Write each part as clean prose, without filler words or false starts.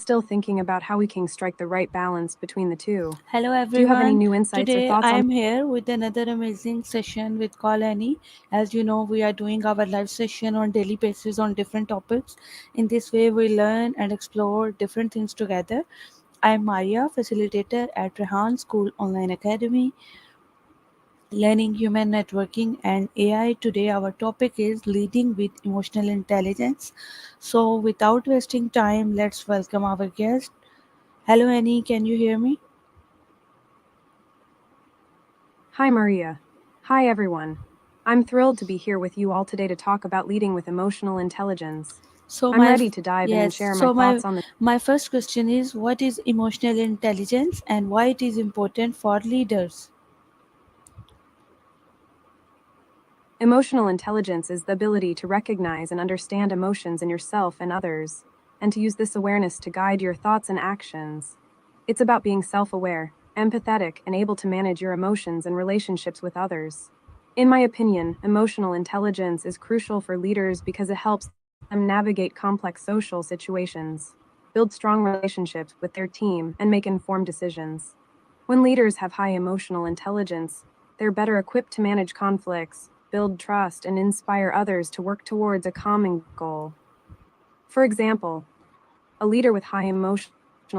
still thinking about how we can strike the right balance between the two. Hello Do you have any everyone. new insights or Today thoughts I on? am here with another amazing session with CallAnnie. As you know, we are doing our live session on daily basis on different topics. In this way, we learn and explore different things together. I am Maria, facilitator at Rehan School Online Academy, learning human networking and AI. Today, our topic is leading with emotional intelligence. So, without wasting time, let's welcome our guest. Hello, Annie. Can you hear me? Hi, Maria. Hi, everyone. I'm thrilled to be here with you all today to talk about leading with emotional intelligence. So I'm my ready to dive in and yes, share my so my thoughts on the. my first question is, what is emotional intelligence and why it is important for leaders? Emotional intelligence is the ability to recognize and understand emotions in yourself and others, and to use this awareness to guide your thoughts and actions. It's about being self aware, empathetic, and able to manage your emotions and relationships with others. In my opinion, emotional intelligence is crucial for leaders because it helps them navigate complex social situations, build strong relationships with their team, and make informed decisions. When leaders have high emotional intelligence, they're better equipped to manage conflicts, build trust, and inspire others to work towards a common goal. For example, a leader with high emotional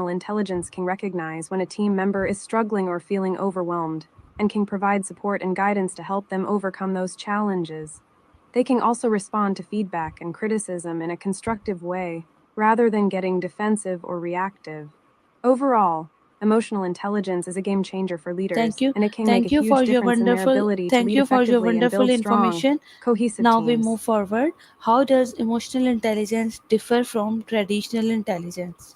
intelligence can recognize when a team member is struggling or feeling overwhelmed, and can provide support and guidance to help them overcome those challenges. They can also respond to feedback and criticism in a constructive way, rather than getting defensive or reactive. Overall, emotional intelligence is a game changer for Thank leaders, you. and it can make a huge difference in their ability to Thank lead you for your effectively and wonderful build strong, information. cohesive Now we teams. move forward. How does emotional intelligence differ from traditional intelligence?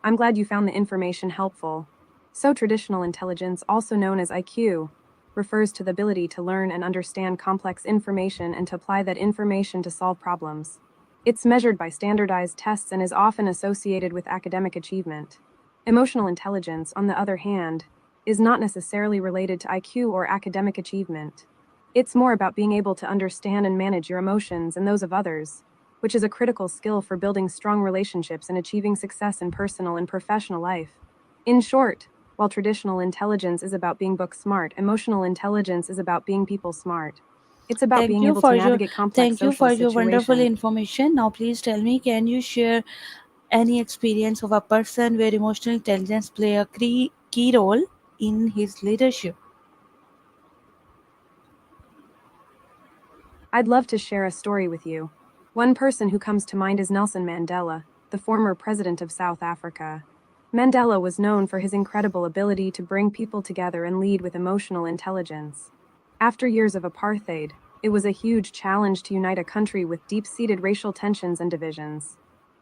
I'm glad you found the information helpful. So, traditional intelligence, also known as IQ, refers to the ability to learn and understand complex information and to apply that information to solve problems. It's measured by standardized tests and is often associated with academic achievement. Emotional intelligence, on the other hand, is not necessarily related to IQ or academic achievement. It's more about being able to understand and manage your emotions and those of others, which is a critical skill for building strong relationships and achieving success in personal and professional life. In short, while traditional intelligence is about being book smart, emotional intelligence is about being people smart. It's about Thank being you able to for your navigate complex thank you social for your wonderful situations. information. Now please tell me, can you share any experience of a person where emotional intelligence play a key role in his leadership? I'd love to share a story with you. One person who comes to mind is Nelson Mandela, the former president of South Africa. Mandela was known for his incredible ability to bring people together and lead with emotional intelligence. After years of apartheid, it was a huge challenge to unite a country with deep-seated racial tensions and divisions.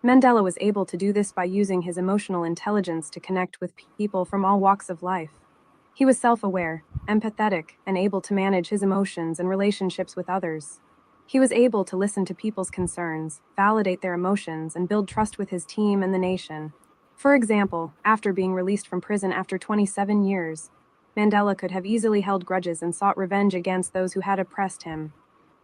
Mandela was able to do this by using his emotional intelligence to connect with people from all walks of life. He was self-aware, empathetic, and able to manage his emotions and relationships with others. He was able to listen to people's concerns, validate their emotions, and build trust with his team and the nation. For example, after being released from prison after 27 years, Mandela could have easily held grudges and sought revenge against those who had oppressed him.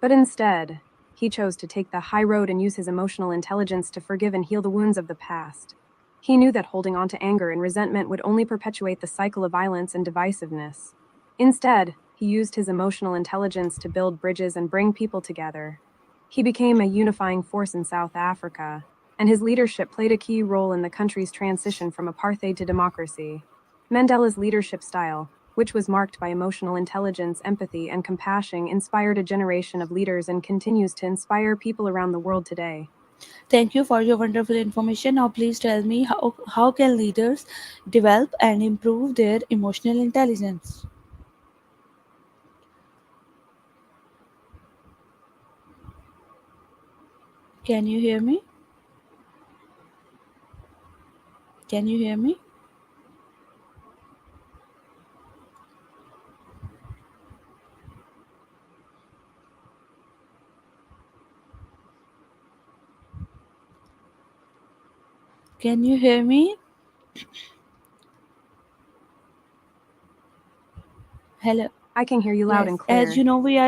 But instead, he chose to take the high road and use his emotional intelligence to forgive and heal the wounds of the past. He knew that holding on to anger and resentment would only perpetuate the cycle of violence and divisiveness. Instead, he used his emotional intelligence to build bridges and bring people together. He became a unifying force in South Africa, and his leadership played a key role in the country's transition from apartheid to democracy. Mandela's leadership style, which was marked by emotional intelligence, empathy, and compassion, inspired a generation of leaders and continues to inspire people around the world today. Thank you for your wonderful information. Now please tell me, how can leaders develop and improve their emotional intelligence? Can you hear me? Can you hear me? Can you hear me? Hello. I can hear you loud Yes, and clear.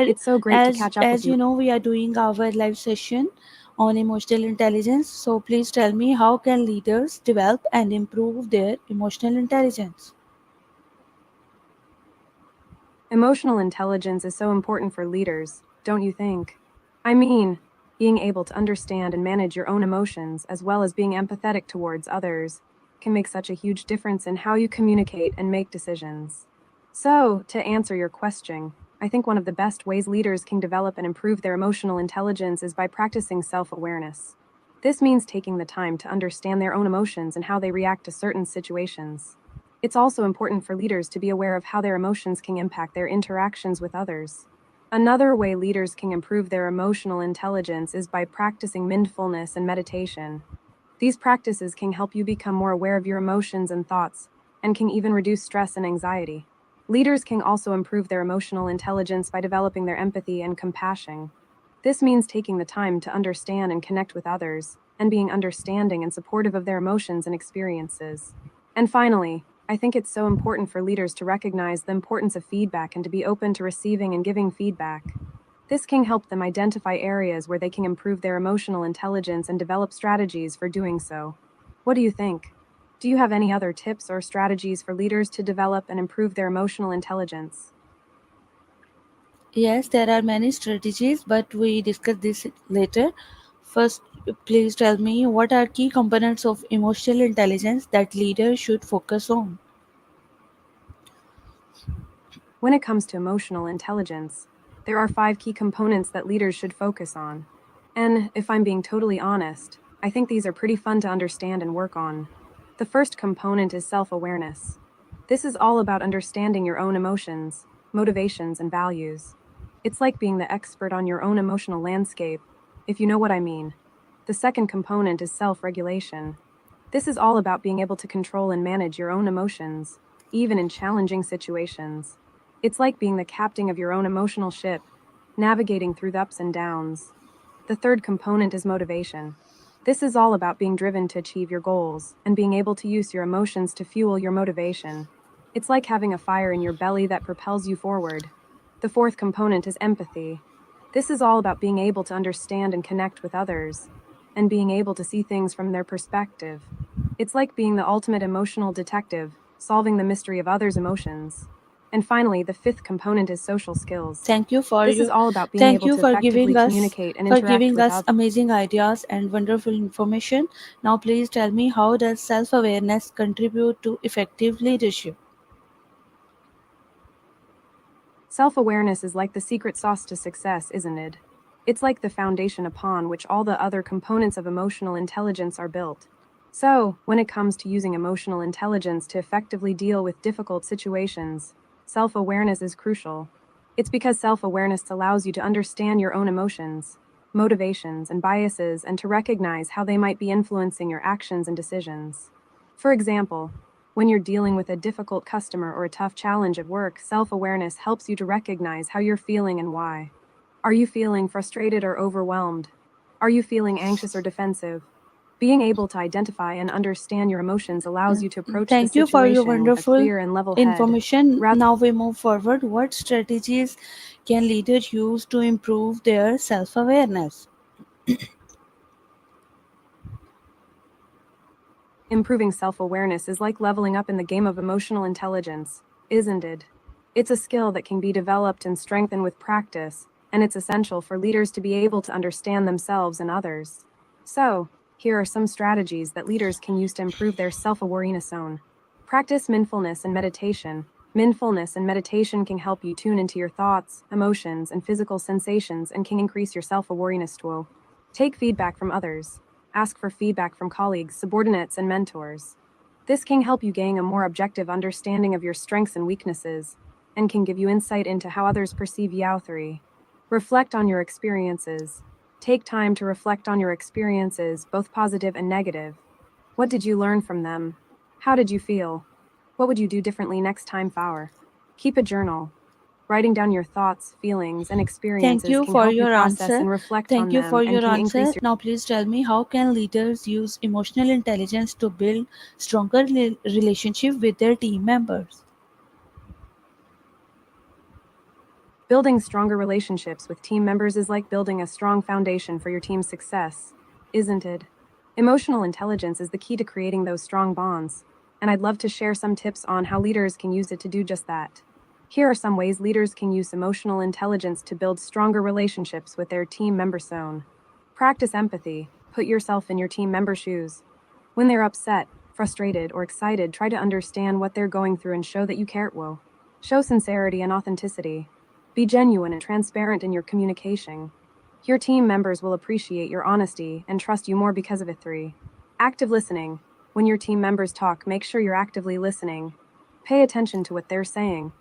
It's so great to catch up with as you. you know, we are doing our live session on emotional intelligence. So please tell me, how can leaders develop and improve their emotional intelligence? Emotional intelligence is so important for leaders, don't you think? I mean, being able to understand and manage your own emotions as well as being empathetic towards others can make such a huge difference in how you communicate and make decisions. So, to answer your question, I think one of the best ways leaders can develop and improve their emotional intelligence is by practicing self-awareness. This means taking the time to understand their own emotions and how they react to certain situations. It's also important for leaders to be aware of how their emotions can impact their interactions with others. Another way leaders can improve their emotional intelligence is by practicing mindfulness and meditation. These practices can help you become more aware of your emotions and thoughts, and can even reduce stress and anxiety. Leaders can also improve their emotional intelligence by developing their empathy and compassion. This means taking the time to understand and connect with others, and being understanding and supportive of their emotions and experiences. And finally, I think it's so important for leaders to recognize the importance of feedback and to be open to receiving and giving feedback. This can help them identify areas where they can improve their emotional intelligence and develop strategies for doing so. What do you think? Do you have any other tips or strategies for leaders to develop and improve their emotional intelligence? Yes, there are many strategies, but we discuss this later. First, please tell me, what are key components of emotional intelligence that leaders should focus on? When it comes to emotional intelligence, there are 5 key components that leaders should focus on. And if I'm being totally honest, I think these are pretty fun to understand and work on. The first component is self-awareness. This is all about understanding your own emotions, motivations, and values. It's like being the expert on your own emotional landscape, if you know what I mean. The second component is self-regulation. This is all about being able to control and manage your own emotions, even in challenging situations. It's like being the captain of your own emotional ship, navigating through the ups and downs. The third component is motivation. This is all about being driven to achieve your goals and being able to use your emotions to fuel your motivation. It's like having a fire in your belly that propels you forward. The fourth component is empathy. This is all about being able to understand and connect with others, and being able to see things from their perspective. It's like being the ultimate emotional detective, solving the mystery of others' emotions. And finally, the fifth component is social skills. Thank you for This is you. all about being Thank able you to for effectively giving us communicate and interact with others. amazing ideas and wonderful information. Now please tell me, how does self-awareness contribute to effective leadership? Self-awareness is like the secret sauce to success, isn't it? It's like the foundation upon which all the other components of emotional intelligence are built. So, when it comes to using emotional intelligence to effectively deal with difficult situations, self-awareness is crucial. It's because self-awareness allows you to understand your own emotions, motivations, and biases, and to recognize how they might be influencing your actions and decisions. For example, when you're dealing with a difficult customer or a tough challenge at work, self-awareness helps you to recognize how you're feeling and why. Are you feeling frustrated or overwhelmed? Are you feeling anxious or defensive? Being able to identify and understand your emotions allows you to approach the Thank you for your situation with a wonderful clear and level head. information. Rather Now we move forward. What strategies can leaders use to improve their self-awareness? Improving self-awareness is like leveling up in the game of emotional intelligence, isn't it? It's a skill that can be developed and strengthened with practice, and it's essential for leaders to be able to understand themselves and others. So, here are some strategies that leaders can use to improve their self-awareness zone. Practice mindfulness and meditation. Mindfulness and meditation can help you tune into your thoughts, emotions, and physical sensations and can increase your self-awareness tool. Take feedback from others. Ask for feedback from colleagues, subordinates, and mentors. This can help you gain a more objective understanding of your strengths and weaknesses, and can give you insight into how others perceive you. 3. Reflect on your experiences. Take time to reflect on your experiences, both positive and negative. What did you learn from them? How did you feel? What would you do differently next time? 4. Keep a journal. Writing down your thoughts, feelings, and Thank experiences you can for help you your process answer. and reflect Thank on you them for and your can increase answer. your Now please tell me, how can leaders use emotional intelligence to build stronger relationship with their team members? Building stronger relationships with team members is like building a strong foundation for your team's success, isn't it? Emotional intelligence is the key to creating those strong bonds, and I'd love to share some tips on how leaders can use it to do just that. Here are some ways leaders can use emotional intelligence to build stronger relationships with their team members. Practice empathy. Put yourself in your team member's shoes. When they're upset, frustrated, or excited, try to understand what they're going through and show that you care. Show sincerity and authenticity. Be genuine and transparent in your communication. Your team members will appreciate your honesty and trust you more because of it. 3. Active listening. When your team members talk, make sure you're actively listening. Pay attention to what they're saying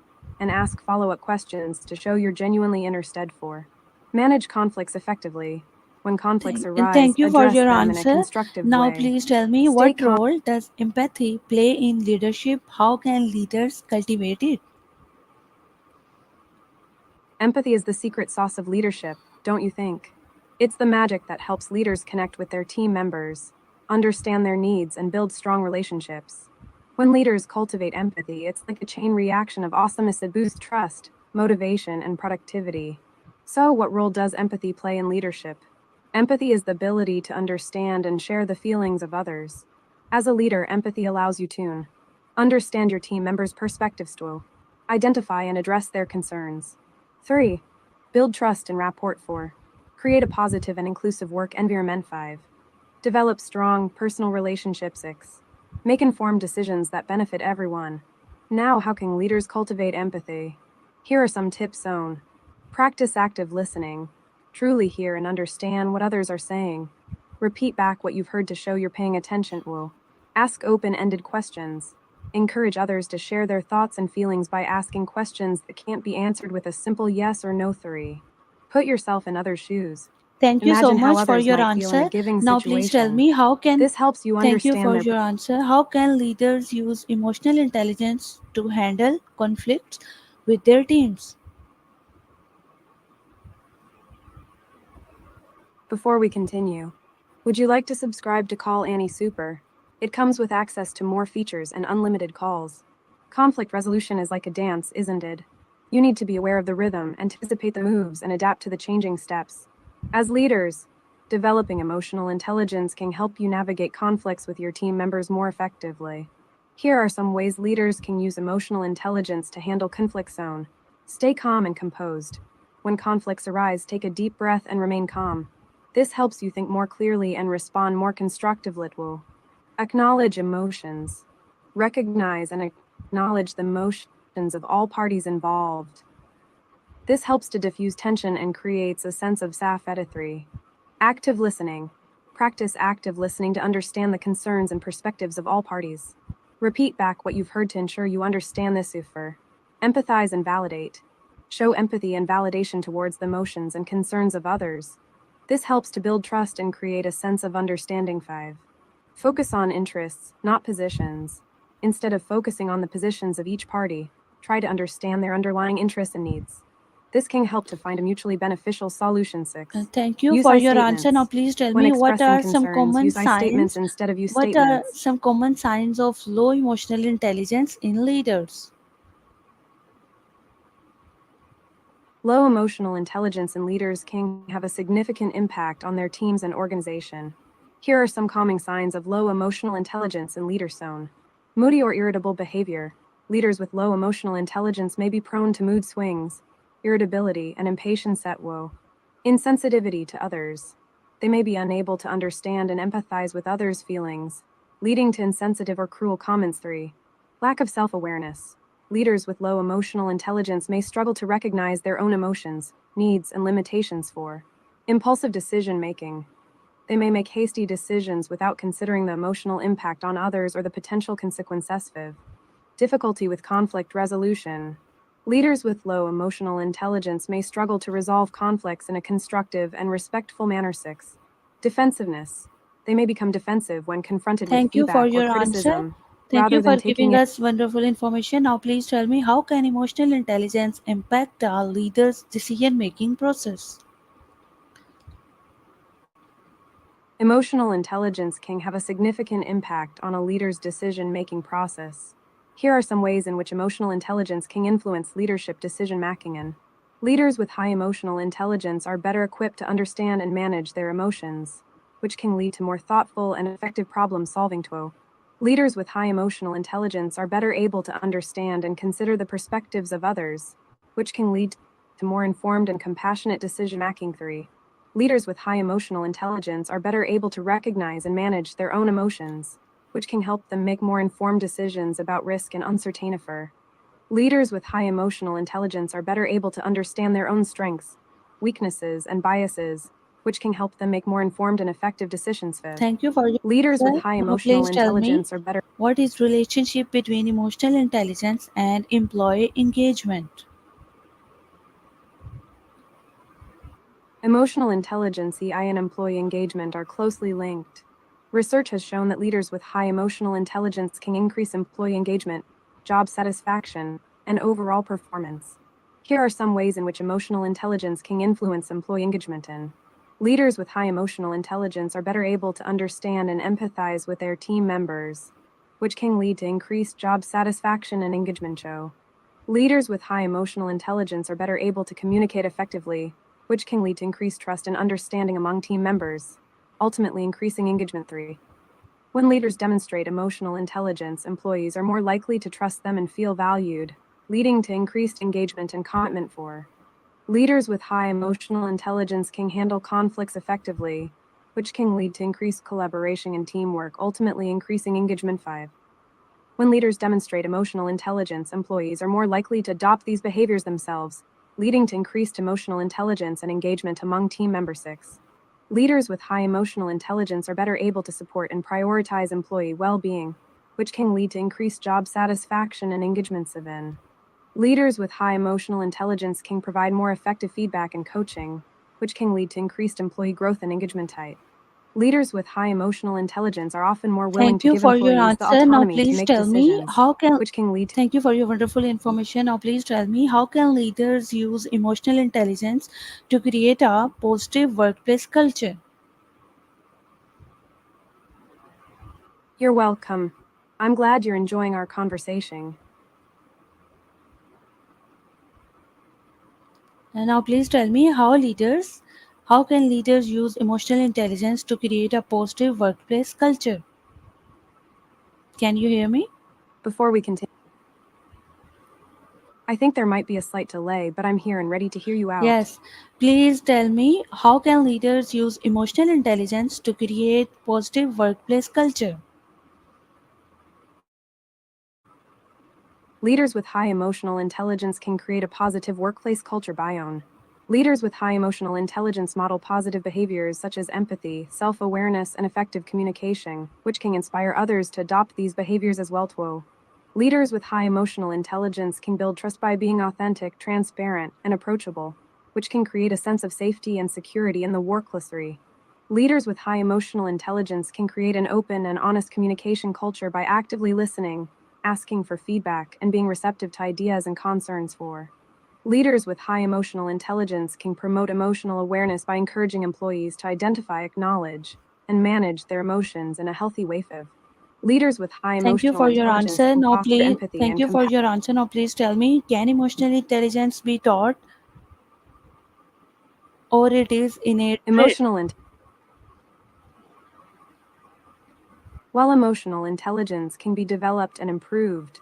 and ask follow-up questions to show you're genuinely interested. 4. Manage conflicts effectively. When conflicts arise, Thank you for address your them in a answer. constructive Now, way. please tell me, Stay what calm. role does empathy play in leadership? How can leaders cultivate it? Empathy is the secret sauce of leadership, don't you think? It's the magic that helps leaders connect with their team members, understand their needs, and build strong relationships. When leaders cultivate empathy, it's like a chain reaction of awesomeness that boosts trust, motivation, and productivity. So, what role does empathy play in leadership? Empathy is the ability to understand and share the feelings of others. As a leader, empathy allows you to understand your team members' perspectives, to identify and address their concerns. 3. Build trust and rapport. 4. Create a positive and inclusive work environment. 5. Develop strong personal relationships. 6. Make informed decisions that benefit everyone. Now, how can leaders cultivate empathy? Here are some tips. Practice active listening. Truly hear and understand what others are saying. Repeat back what you've heard to show you're paying attention. Ask open-ended questions. Encourage others to share their thoughts and feelings by asking questions that can't be answered with a simple yes or no. 3. Put yourself in others' shoes. Thank you so Imagine how much for others your might feel in a answer. giving Now, please tell situation. me, how can This helps you thank you understand for their. your answer. How can leaders use emotional intelligence to handle conflicts with their teams? Before we continue, would you like to subscribe to CallAnnie Super? It comes with access to more features and unlimited calls. Conflict resolution is like a dance, isn't it? You need to be aware of the rhythm, anticipate the moves, and adapt to the changing steps. As leaders, developing emotional intelligence can help you navigate conflicts with your team members more effectively. Here are some ways leaders can use emotional intelligence to handle conflicts. Stay calm and composed. When conflicts arise, take a deep breath and remain calm. This helps you think more clearly and respond more constructively. Acknowledge emotions. Recognize and acknowledge the emotions of all parties involved. This helps to diffuse tension and creates a sense of safety. 3. Active listening. Practice active listening to understand the concerns and perspectives of all parties. Repeat back what you've heard to ensure you understand this. Empathize and validate. Show empathy and validation towards the emotions and concerns of others. This helps to build trust and create a sense of understanding. 5. Focus on interests, not positions. Instead of focusing on the positions of each party, try to understand their underlying interests and needs. This can help to find a mutually beneficial solution. 6. Thank you Use for I your answer. Now, statements. please tell When me, what expressing are some concerns, common use I statements signs? instead of use What are statements. some common signs of low emotional intelligence in leaders? Low emotional intelligence in leaders can have a significant impact on their teams and organization. Here are some common signs of low emotional intelligence in leaders. Moody or irritable behavior. Leaders with low emotional intelligence may be prone to mood swings, irritability, and impatience. Insensitivity to others. They may be unable to understand and empathize with others' feelings, leading to insensitive or cruel comments. 3. Lack of self-awareness. Leaders with low emotional intelligence may struggle to recognize their own emotions, needs, and limitations. 4. Impulsive decision-making. They may make hasty decisions without considering the emotional impact on others or the potential consequences. 5. Difficulty with conflict resolution. Leaders with low emotional intelligence may struggle to resolve conflicts in a constructive and respectful manner. 6. Defensiveness. They may become defensive when confronted with Thank you for feedback or your answer. criticism, Thank you rather for than giving taking it. us wonderful information. Now, please tell me, how can emotional intelligence impact our leaders' decision making process? Emotional intelligence can have a significant impact on a leader's decision-making process. Here are some ways in which emotional intelligence can influence leadership decision-making. Leaders with high emotional intelligence are better equipped to understand and manage their emotions, which can lead to more thoughtful and effective problem solving. Leaders with high emotional intelligence are better able to understand and consider the perspectives of others, which can lead to more informed and compassionate decision making. 3. Leaders with high emotional intelligence are better able to recognize and manage their own emotions, which can help them make more informed decisions about risk and uncertainty. Leaders with high emotional intelligence are better able to understand their own strengths, weaknesses, and biases, which can help them make more informed and effective decisions. 5. Thank you for your Leaders with answer. high Now emotional please tell me, intelligence are better. what is relationship between emotional intelligence and employee engagement? Emotional intelligence and employee engagement are closely linked. Research has shown that leaders with high emotional intelligence can increase employee engagement, job satisfaction, and overall performance. Here are some ways in which emotional intelligence can influence employee engagement. Leaders with high emotional intelligence are better able to understand and empathize with their team members, which can lead to increased job satisfaction and engagement. Leaders with high emotional intelligence are better able to communicate effectively, which can lead to increased trust and understanding among team members, ultimately increasing engagement. 3. When leaders demonstrate emotional intelligence, employees are more likely to trust them and feel valued, leading to increased engagement and commitment. 4. Leaders with high emotional intelligence can handle conflicts effectively, which can lead to increased collaboration and teamwork, ultimately increasing engagement. 5. When leaders demonstrate emotional intelligence, employees are more likely to adopt these behaviors themselves, leading to increased emotional intelligence and engagement among team members. 6. Leaders with high emotional intelligence are better able to support and prioritize employee well-being, which can lead to increased job satisfaction and engagement. 7. Leaders with high emotional intelligence can provide more effective feedback and coaching, which can lead to increased employee growth and engagement. Leaders with high emotional intelligence are often more willing Thank to you give for your employees the answer. Now autonomy to please make tell me, decisions, how can which can lead to. thank you for your wonderful information. Now please tell me, how can leaders use emotional intelligence to create a positive workplace culture? You're welcome. I'm glad you're enjoying our conversation. And now please tell me, how can leaders use emotional intelligence to create a positive workplace culture? Can you hear me? Before we continue, I think there might be a slight delay, but I'm here and ready to hear you out. Yes. Please tell me, how can leaders use emotional intelligence to create positive workplace culture? Leaders with high emotional intelligence can create a positive workplace culture by own. Leaders with high emotional intelligence model positive behaviors such as empathy, self-awareness, and effective communication, which can inspire others to adopt these behaviors as well. Leaders with high emotional intelligence can build trust by being authentic, transparent, and approachable, which can create a sense of safety and security in the workplace. 3. Leaders with high emotional intelligence can create an open and honest communication culture by actively listening, asking for feedback, and being receptive to ideas and concerns. 4. Leaders with high emotional intelligence can promote emotional awareness by encouraging employees to identify, acknowledge, and manage their emotions in a healthy way. 5. Leaders with high Thank you emotional for your intelligence answer. can Now foster please empathy thank and you for compassion. your answer. Now please tell me, can emotional intelligence be taught, or it is innate trait? Emotional int- While emotional intelligence can be developed and improved,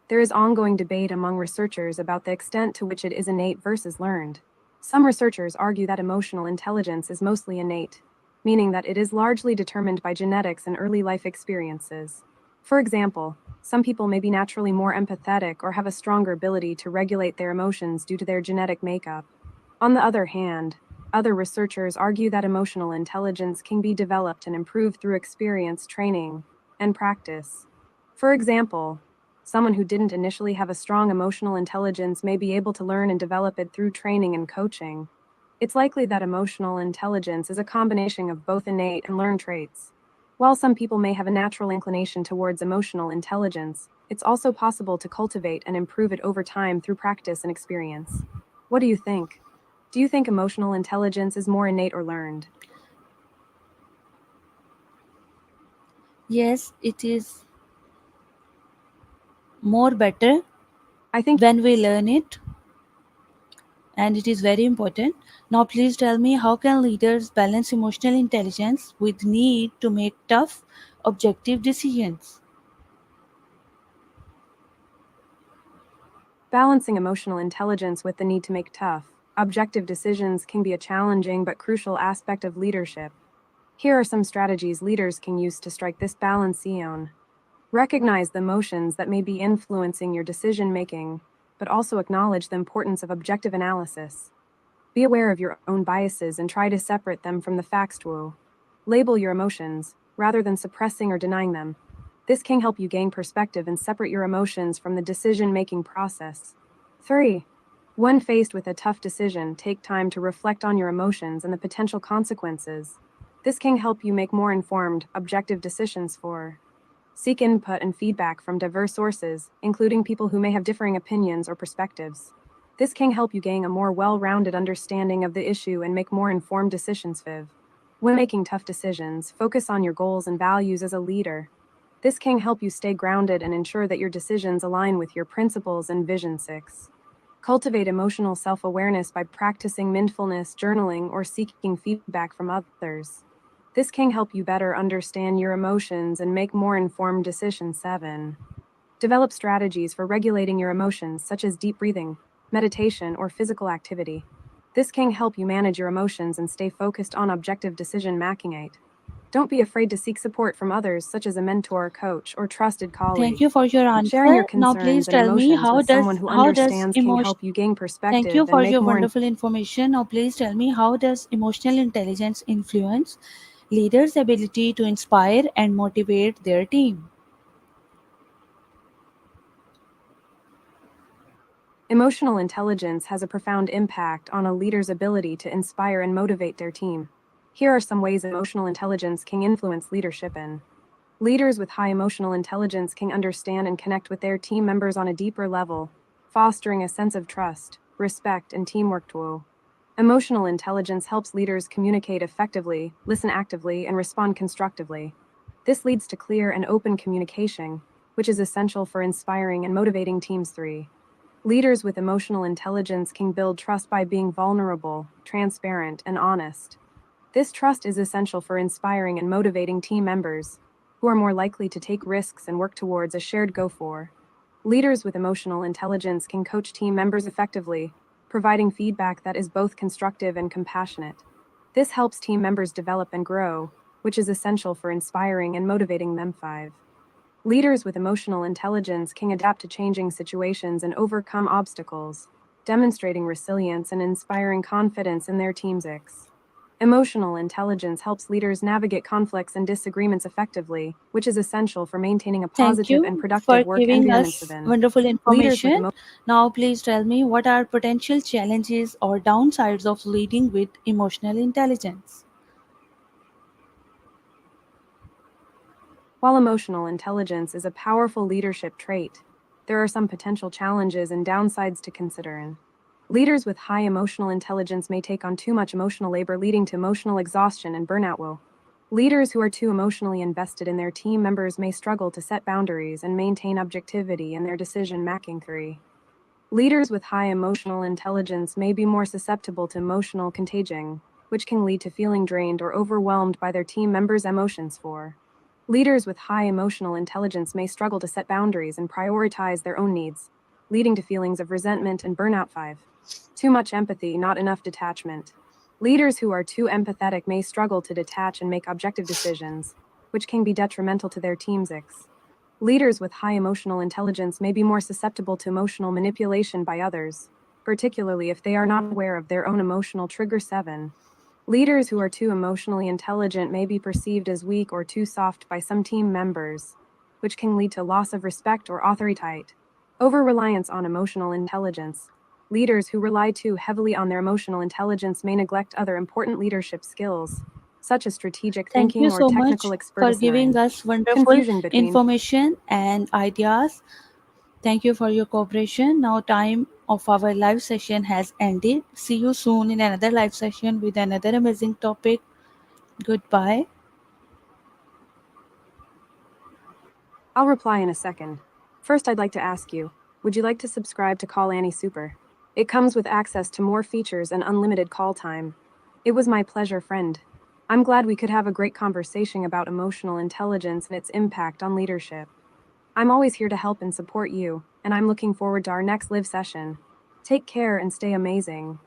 there is ongoing debate among researchers about the extent to which it is innate versus learned. Some researchers argue that emotional intelligence is mostly innate, meaning that it is largely determined by genetics and early life experiences. For example, some people may be naturally more empathetic or have a stronger ability to regulate their emotions due to their genetic makeup. On the other hand, other researchers argue that emotional intelligence can be developed and improved through experience, training, and practice. For example, someone who didn't initially have a strong emotional intelligence may be able to learn and develop it through training and coaching. It's likely that emotional intelligence is a combination of both innate and learned traits. While some people may have a natural inclination towards emotional intelligence, it's also possible to cultivate and improve it over time through practice and experience. What do you think? Do you think emotional intelligence is more innate or learned? Yes, it is more better I think when we learn it, and it is very important. Now, please tell me, how can leaders balance emotional intelligence with need to make tough, objective decisions? Balancing emotional intelligence with the need to make tough, objective decisions can be a challenging but crucial aspect of leadership. Here are some strategies leaders can use to strike this balance. Recognize the emotions that may be influencing your decision making, but also acknowledge the importance of objective analysis. Be aware of your own biases and try to separate them from the facts. Label your emotions, rather than suppressing or denying them. This can help you gain perspective and separate your emotions from the decision-making process. 3. When faced with a tough decision, take time to reflect on your emotions and the potential consequences. This can help you make more informed, objective decisions. Seek input and feedback from diverse sources, including people who may have differing opinions or perspectives. This can help you gain a more well-rounded understanding of the issue and make more informed decisions. When making tough decisions, focus on your goals and values as a leader. This can help you stay grounded and ensure that your decisions align with your principles and vision. 6. Cultivate emotional self-awareness by practicing mindfulness, journaling, or seeking feedback from others. This can help you better understand your emotions and make more informed decisions. 7. Develop strategies for regulating your emotions, such as deep breathing, meditation, or physical activity. This can help you manage your emotions and stay focused on objective decision making. 8. Don't be afraid to seek support from others, such as a mentor, coach, or trusted Thank colleague. you for your Sharing answer. your Now, please concerns and tell me, emotions with someone who how does understands can emotion. help you gain Thank you perspective and for make your more. wonderful information. Now, please tell me, how does emotional intelligence influence leaders' ability to inspire and motivate their team? Emotional intelligence has a profound impact on a leader's ability to inspire and motivate their team. Here are some ways emotional intelligence can influence leadership. Leaders with high emotional intelligence can understand and connect with their team members on a deeper level, fostering a sense of trust, respect, and teamwork. Emotional intelligence helps leaders communicate effectively, listen actively, and respond constructively. This leads to clear and open communication, which is essential for inspiring and motivating teams. 3. Leaders with emotional intelligence can build trust by being vulnerable, transparent, and honest. This trust is essential for inspiring and motivating team members, who are more likely to take risks and work towards a shared goal. Leaders with emotional intelligence can coach team members effectively, providing feedback that is both constructive and compassionate. This helps team members develop and grow, which is essential for inspiring and motivating them. 5. Leaders with emotional intelligence can adapt to changing situations and overcome obstacles, demonstrating resilience and inspiring confidence in their teams. 6. Emotional intelligence helps leaders navigate conflicts and disagreements effectively, which is essential for maintaining a Thank positive and you for productive work giving environment. us wonderful Leaders with information. Now, please tell me, what are potential challenges or downsides of leading with emotional intelligence? While emotional intelligence is a powerful leadership trait, there are some potential challenges and downsides to consider. Leaders with high emotional intelligence may take on too much emotional labor, leading to emotional exhaustion and burnout. Leaders who are too emotionally invested in their team members may struggle to set boundaries and maintain objectivity in their decision making. 3. Leaders with high emotional intelligence may be more susceptible to emotional contagion, which can lead to feeling drained or overwhelmed by their team members' emotions. 4. Leaders with high emotional intelligence may struggle to set boundaries and prioritize their own needs, leading to feelings of resentment and burnout. 5. Too much empathy, not enough detachment. Leaders who are too empathetic may struggle to detach and make objective decisions, which can be detrimental to their teams. 6. Leaders with high emotional intelligence may be more susceptible to emotional manipulation by others, particularly if they are not aware of their own emotional trigger. 7. Leaders who are too emotionally intelligent may be perceived as weak or too soft by some team members, which can lead to loss of respect or authority. Over-reliance on emotional intelligence. Leaders who rely too heavily on their emotional intelligence may neglect other important leadership skills, such as strategic Thank you thinking or so much technical for expertise. giving 9. us wonderful Confusion between. information and ideas. Thank you for your cooperation. Now, time of our live session has ended. See you soon in another live session with another amazing topic. Goodbye. I'll reply in a second. First, I'd like to ask you, would you like to subscribe to Call Annie Super? It comes with access to more features and unlimited call time. It was my pleasure, friend. I'm glad we could have a great conversation about emotional intelligence and its impact on leadership. I'm always here to help and support you, and I'm looking forward to our next live session. Take care and stay amazing.